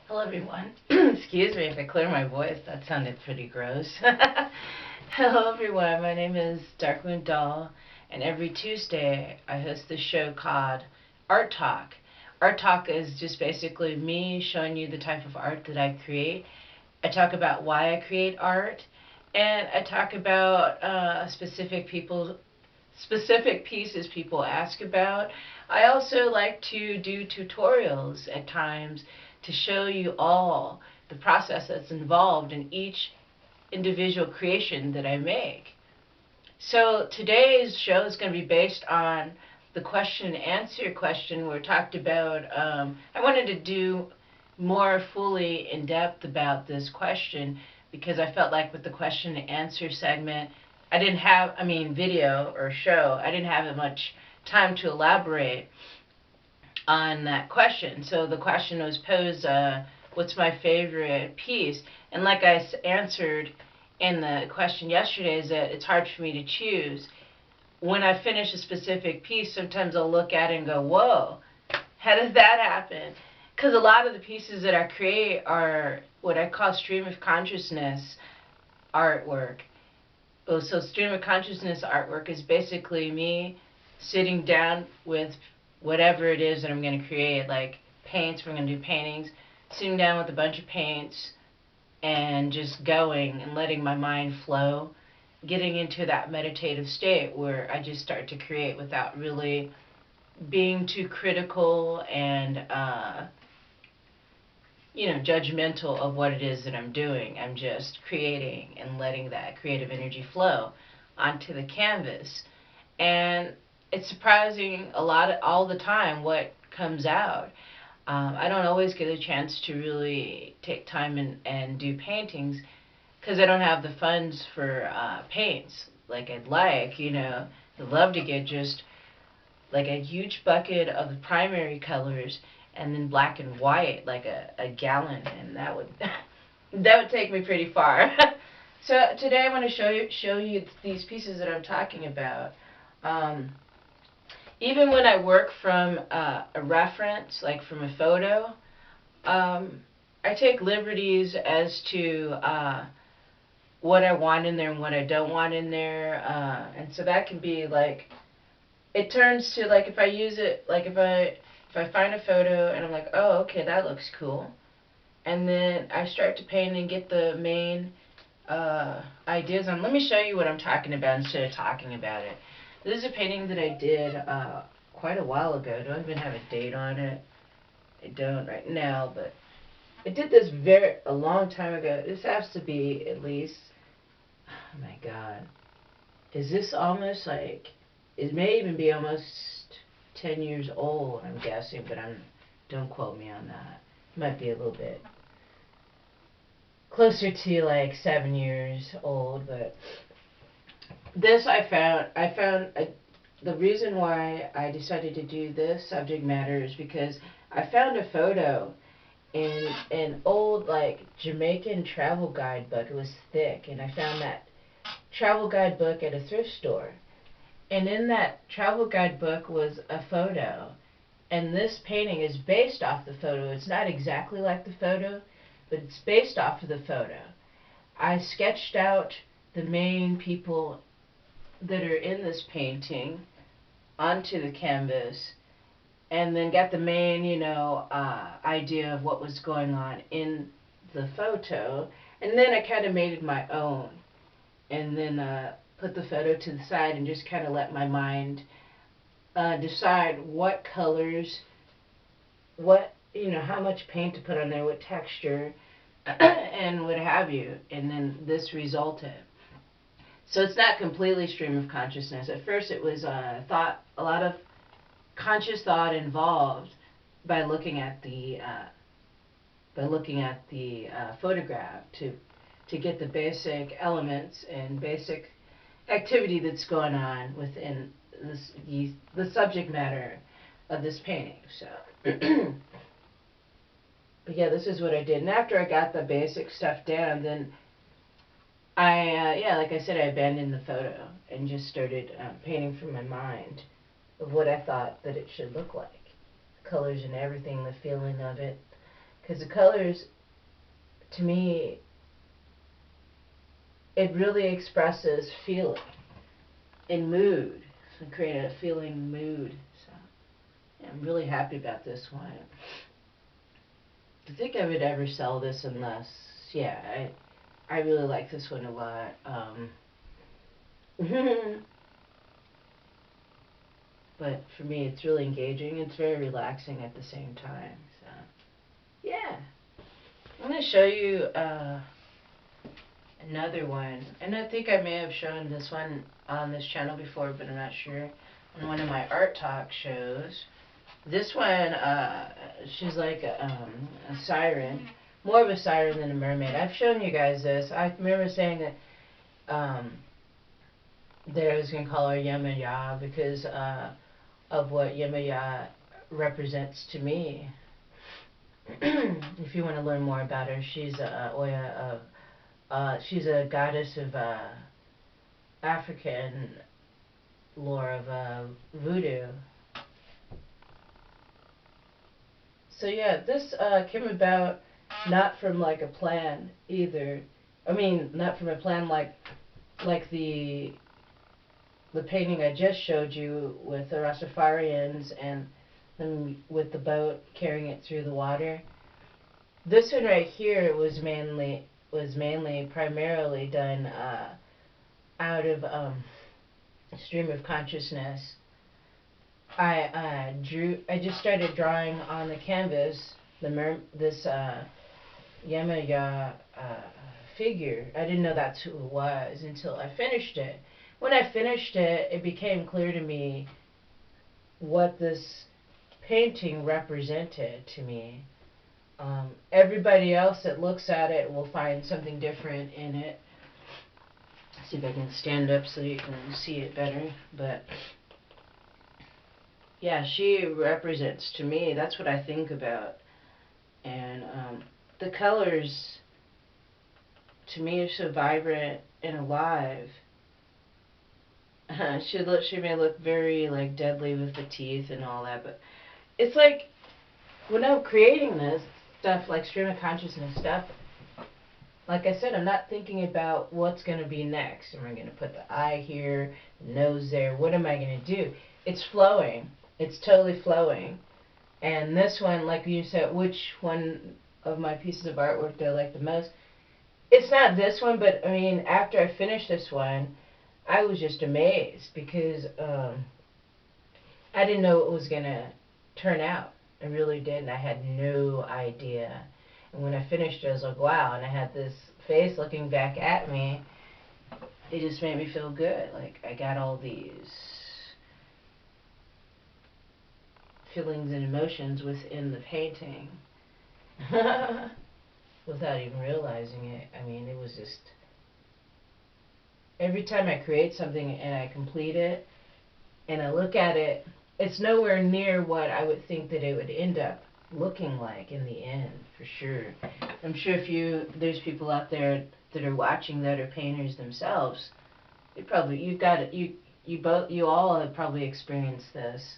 Hello everyone. Excuse me if I clear my voice. That sounded pretty gross. Hello everyone. My name is Darkmoon Doll, and every Tuesday I host this show called Art Talk. Art Talk is just basically me showing you the type of art that I create. I talk about why I create art, and I talk about specific pieces people ask about. I also like to do tutorials at times to show you all the process that's involved in each individual creation that I make. So today's show is going to be based on the question and answer question where we talked about, I wanted to do more fully in depth about this question because I felt like with the question and answer segment, video or show, I didn't have much time to elaborate on that question. So the question was posed, what's my favorite piece? And like I answered in the question yesterday, is that it's hard for me to choose. When I finish a specific piece, sometimes I'll look at it and go, whoa, how does that happen? Because a lot of the pieces that I create are what I call stream of consciousness artwork. So stream of consciousness artwork is basically me sitting down with whatever it is that I'm going to create, like paints, we're going to do paintings, sitting down with a bunch of paints and just going and letting my mind flow, getting into that meditative state where I just start to create without really being too critical and judgmental of what it is that I'm doing. I'm just creating and letting that creative energy flow onto the canvas. And it's surprising all the time what comes out. I don't always get a chance to really take time and do paintings because I don't have the funds for paints like I'd like. I'd love to get just like a huge bucket of the primary colors and then black and white, like a gallon, and that would that would take me pretty far. So today I want to show you these pieces that I'm talking about. Even when I work from a reference, like from a photo, I take liberties as to what I want in there and what I don't want in there, and so that can be like, it turns to like if I use it, like if I find a photo and I'm like, oh, okay, that looks cool, and then I start to paint and get the main ideas on. Let me show you what I'm talking about instead of talking about it. This is a painting that I did quite a while ago. I don't even have a date on it. I don't right now, but I did this a long time ago. This has to be at least, oh my God, is this almost like, it may even be almost 10 years old, I'm guessing, but don't quote me on that. It might be a little bit closer to like 7 years old, but this the reason why I decided to do this subject matter is because I found a photo in an old like Jamaican travel guidebook. It was thick, and I found that travel guidebook at a thrift store. And in that travel guidebook was a photo, and this painting is based off the photo. It's not exactly like the photo, but it's based off of the photo. I sketched out the main people that are in this painting onto the canvas, and then got the main, idea of what was going on in the photo, and then I kind of made it my own, and then put the photo to the side and just kind of let my mind decide what colors, how much paint to put on there, what texture, and what have you, and then this resulted. So it's not completely stream of consciousness. At first it was a lot of conscious thought involved by looking at the photograph to get the basic elements and basic activity that's going on within the subject matter of this painting. So, but yeah, this is what I did. And after I got the basic stuff down, then like I said, I abandoned the photo and just started painting from my mind of what I thought that it should look like. The colors and everything, the feeling of it, Because the colors, to me, it really expresses feeling and mood. So create a feeling mood. So yeah, I'm really happy about this one. I think I would ever sell this unless, yeah, I really like this one a lot. But for me, it's really engaging. It's very relaxing at the same time. So yeah, I'm gonna show you another one, and I think I may have shown this one on this channel before, but I'm not sure. On one of my art talk shows. This one, she's like a siren, more of a siren than a mermaid. I've shown you guys this. I remember saying that that I was going to call her Yemaya because of what Yemaya represents to me. If you want to learn more about her, she's she's a goddess of African lore of voodoo. So yeah, this came about not from like a plan either. I mean, not from a plan like the painting I just showed you with the Rastafarians and them with the boat carrying it through the water. This one right here was primarily done out of stream of consciousness. I just started drawing on the canvas this Yemaya figure. I didn't know that's who it was until I finished it. When I finished it, it became clear to me what this painting represented to me. Everybody else that looks at it will find something different in it. Let's see if I can stand up so you can see it better. But yeah, she represents to me, that's what I think about. And the colors to me are so vibrant and alive. She may look very like deadly with the teeth and all that, but it's like when I'm creating this stuff, like stream of consciousness stuff, like I said, I'm not thinking about what's going to be next. Am I going to put the eye here, nose there? What am I going to do? It's flowing. It's totally flowing. And this one, like you said, which one of my pieces of artwork do I like the most? It's not this one, but I mean, after I finished this one, I was just amazed because I didn't know it was going to turn out. I really didn't. I had no idea. And when I finished it, I was like, wow. And I had this face looking back at me. It just made me feel good. Like, I got all these feelings and emotions within the painting without even realizing it. I mean, it was just... Every time I create something and I complete it and I look at it, it's nowhere near what I would think that it would end up looking like in the end, for sure. I'm sure there's people out there that are watching that are painters themselves. You all have probably experienced this.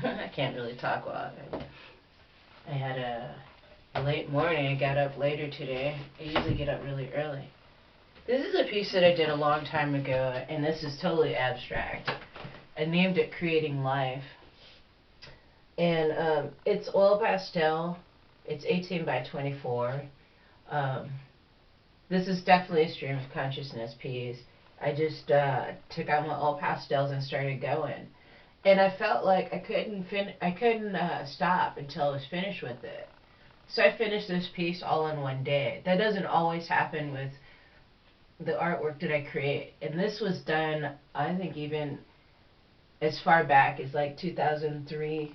I can't really talk while I had a late morning. I got up later today. I usually get up really early. This is a piece that I did a long time ago, and this is totally abstract. I named it Creating Life. And it's oil pastel. It's 18 by 24. This is definitely a stream of consciousness piece. I just took out my oil pastels and started going. And I felt like I couldn't stop until I was finished with it. So I finished this piece all in one day. That doesn't always happen with the artwork that I create. And this was done, I think, even as far back as like 2003.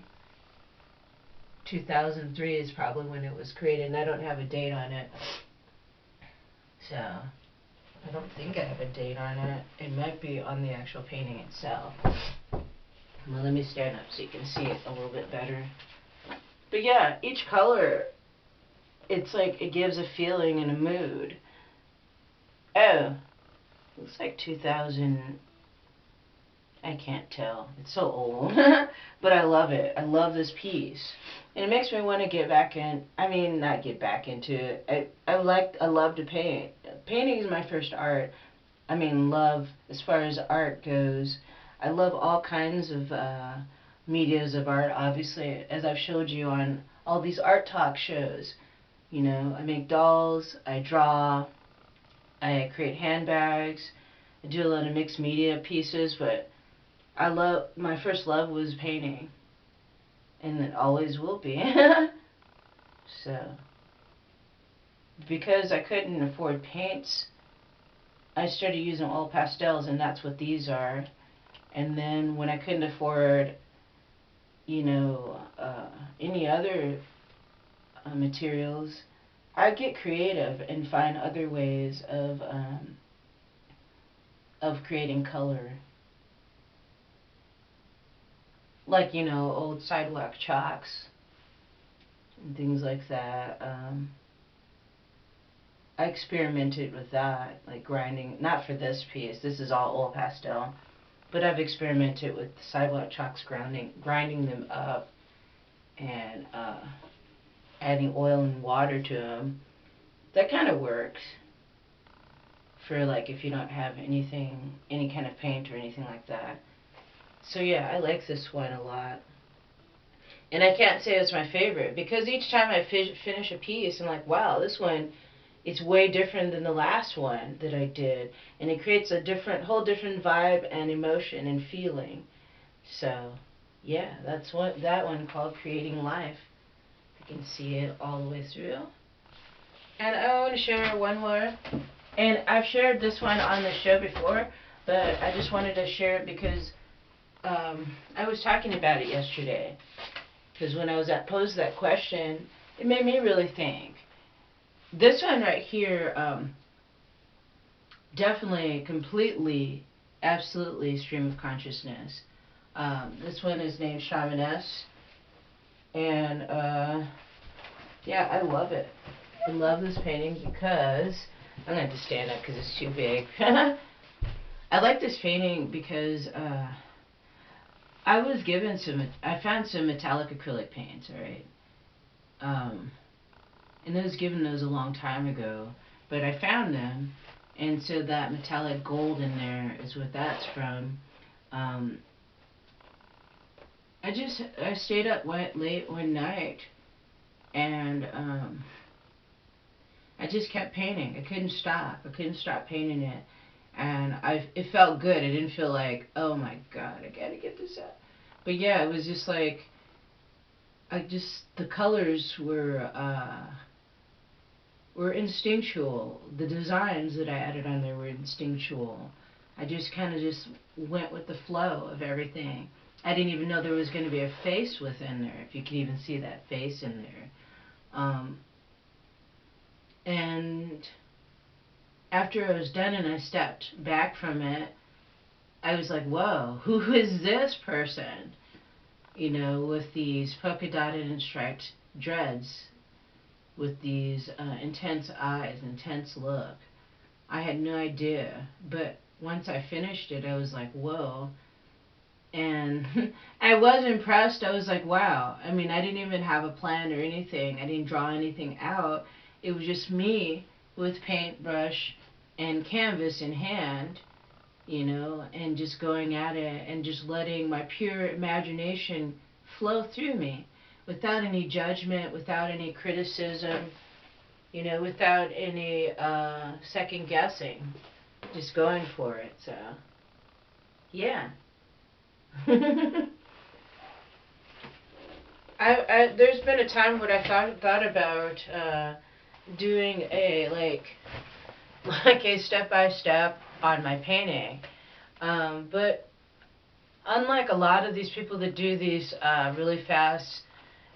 2003 is probably when it was created, and I don't have a date on it. So, I don't think I have a date on it. It might be on the actual painting itself. Well, let me stand up so you can see it a little bit better. But yeah, each color, it's like it gives a feeling and a mood. Oh, looks like 2000. I can't tell. It's so old. But I love it. I love this piece. And it makes me want to get back in. I mean, not get back into it. I love to paint. Painting is my first art. I mean, love, as far as art goes. I love all kinds of medias of art, obviously, as I've showed you on all these art talk shows. You know, I make dolls, I draw, I create handbags, I do a lot of mixed media pieces, but my first love was painting, and it always will be. So, because I couldn't afford paints, I started using oil pastels, and that's what these are. And then when I couldn't afford, you know, any other materials, I get creative and find other ways of creating color. Like, you know, old sidewalk chalks and things like that. I experimented with that, like grinding, not for this piece, this is all oil pastel, but I've experimented with sidewalk chalks, grinding them up and adding oil and water to them. That kind of works for, like, if you don't have anything, any kind of paint or anything like that. So yeah, I like this one a lot. And I can't say it's my favorite, because each time I finish a piece, I'm like, wow, this one, it's way different than the last one that I did. And it creates a whole different vibe and emotion and feeling. So, yeah, that's what that one called Creating Life. You can see it all the way through. And I want to share one more. And I've shared this one on the show before, but I just wanted to share it because I was talking about it yesterday. Because when I was posed that question, it made me really think. This one right here, definitely, completely, absolutely stream of consciousness. This one is named Shamaness. And, yeah, I love it. I love this painting because, I'm going to have to stand up because it's too big. I like this painting because I was given I found some metallic acrylic paints, alright? And I was given those a long time ago, but I found them, and so that metallic gold in there is what that's from. I stayed up late one night, and I just kept painting. I couldn't stop. I couldn't stop painting it. And it felt good. I didn't feel like, oh my god, I gotta get this out. But yeah, it was just like, the colors were instinctual. The designs that I added on there were instinctual. I just kind of just went with the flow of everything. I didn't even know there was going to be a face within there, if you can even see that face in there. And after I was done and I stepped back from it, I was like, whoa, who is this person? You know, with these polka dotted and striped dreads, with these intense eyes, intense look. I had no idea, but once I finished it, I was like, whoa. And I was impressed. I was like, wow. I mean, I didn't even have a plan or anything. I didn't draw anything out. It was just me with paintbrush and canvas in hand, you know, and just going at it and just letting my pure imagination flow through me without any judgment, without any criticism, you know, without any second guessing, just going for it. So, yeah. There's been a time when I thought about doing a a step-by-step on my painting, but unlike a lot of these people that do these really fast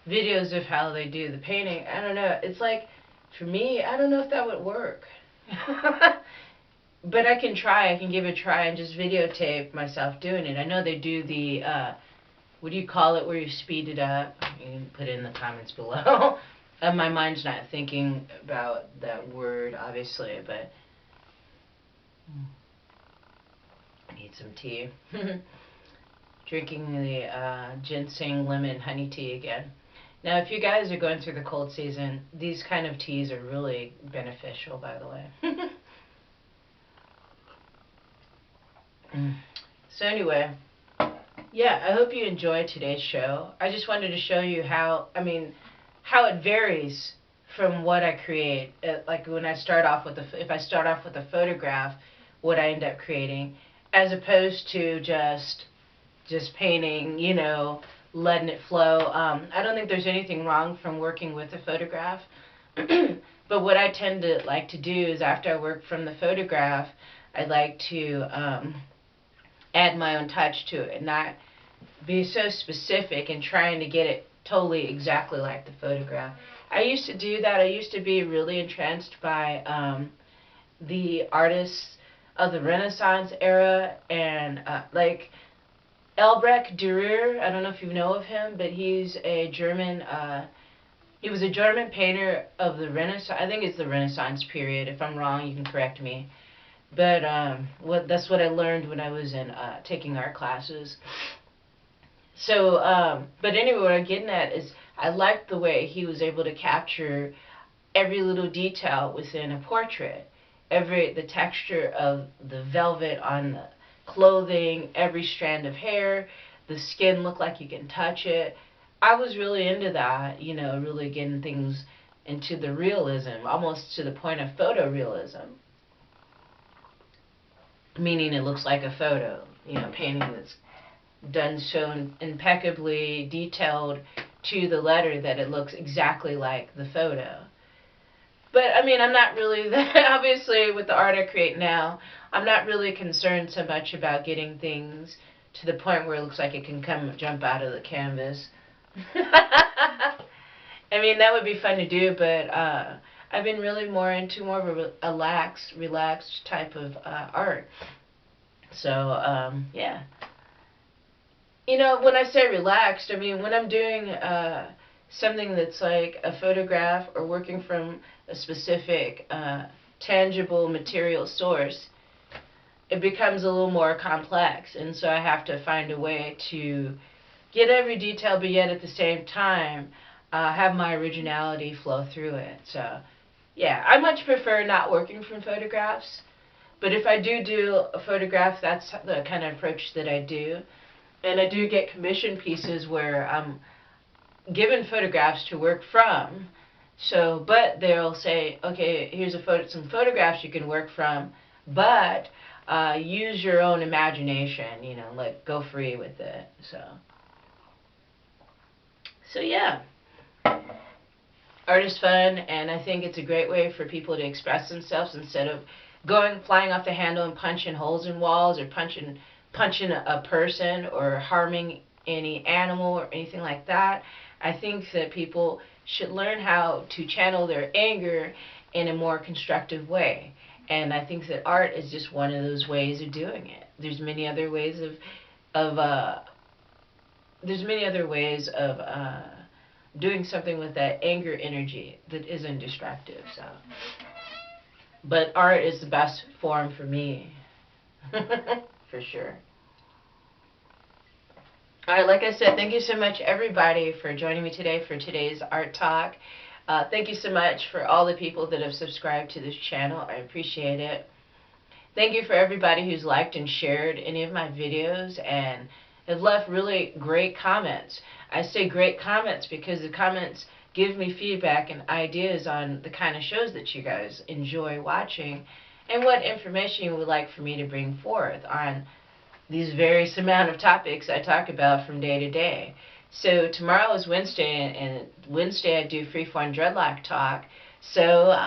videos of how they do the painting, I don't know, it's like, for me, I don't know if that would work. But I can try, I can give it a try and just videotape myself doing it. I know they do the, what do you call it, where you speed it up? You can put it in the comments below. My mind's not thinking about that word, obviously, but I need some tea. drinking the ginseng lemon honey tea again. Now, if you guys are going through the cold season, these kind of teas are really beneficial, by the way. So anyway, yeah, I hope you enjoyed today's show. I just wanted to show you how it varies from what I create. Like when I start off with if I start off with a photograph, what I end up creating, as opposed to just painting, letting it flow. I don't think there's anything wrong from working with a photograph. But what I tend to like to do is after I work from the photograph, I like to add my own touch to it and not be so specific and trying to get it totally exactly like the photograph. I used to do that. I used to be really entranced by the artists of the Renaissance era, and like Albrecht Dürer. I don't know if you know of him, but he's a German. He was a German painter of the Renaissance. I think it's the Renaissance period. If I'm wrong, you can correct me. But that's what I learned when I was in taking art classes. So, but anyway, what I'm getting at is I liked the way he was able to capture every little detail within a portrait. The texture of the velvet on the clothing, every strand of hair, the skin looked like you can touch it. I was really into that, really getting things into the realism, almost to the point of photorealism. Meaning it looks like a photo, painting that's done so impeccably detailed to the letter that it looks exactly like the photo. But I'm not really obviously with the art I create now, I'm not really concerned so much about getting things to the point where it looks like it can jump out of the canvas. That would be fun to do, but I've been really more into more of a relaxed type of art. So, yeah. When I say relaxed, when I'm doing something that's like a photograph or working from a specific tangible material source, it becomes a little more complex. And so I have to find a way to get every detail, but yet at the same time have my originality flow through it. So, yeah, I much prefer not working from photographs. But if I do a photograph, that's the kind of approach that I do. And I do get commission pieces where I'm given photographs to work from. So, but they'll say, okay, here's some photographs you can work from, but use your own imagination, go free with it. So yeah. Art is fun, and I think it's a great way for people to express themselves instead of flying off the handle and punching holes in walls or punching a person or harming any animal or anything like that. I think that people should learn how to channel their anger in a more constructive way. And I think that art is just one of those ways of doing it. There's many other ways of doing something with that anger energy that isn't destructive. So, but art is the best form for me, for sure. Alright, like I said, thank you so much everybody for joining me today for today's Art Talk. Thank you so much for all the people that have subscribed to this channel. I appreciate it. Thank you for everybody who's liked and shared any of my videos and have left really great comments. I say great comments because the comments give me feedback and ideas on the kind of shows that you guys enjoy watching and what information you would like for me to bring forth on these various amount of topics I talk about from day to day. So tomorrow is Wednesday, and Wednesday I do Freeform Dreadlock Talk. So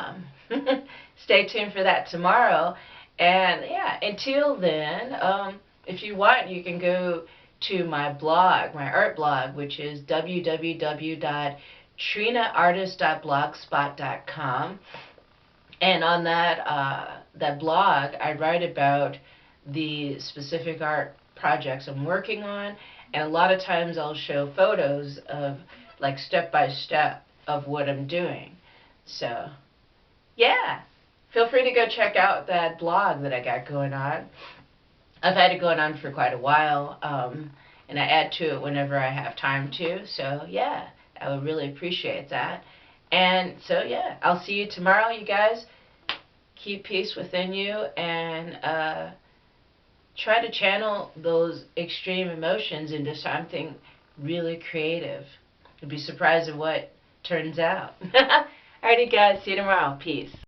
stay tuned for that tomorrow. And yeah, until then, if you want, you can go to my blog, my art blog, which is www.trinaartist.blogspot.com. And on that blog, I write about the specific art projects I'm working on, and a lot of times I'll show photos of like step by step of what I'm doing. So yeah, feel free to go check out that blog that I got going on. I've had it going on for quite a while, and and I add to it whenever I have time to. So yeah, I would really appreciate that. And so yeah, I'll see you tomorrow, you guys. Keep peace within you, and try to channel those extreme emotions into something really creative. You'll be surprised at what turns out. Alrighty guys, see you tomorrow. Peace.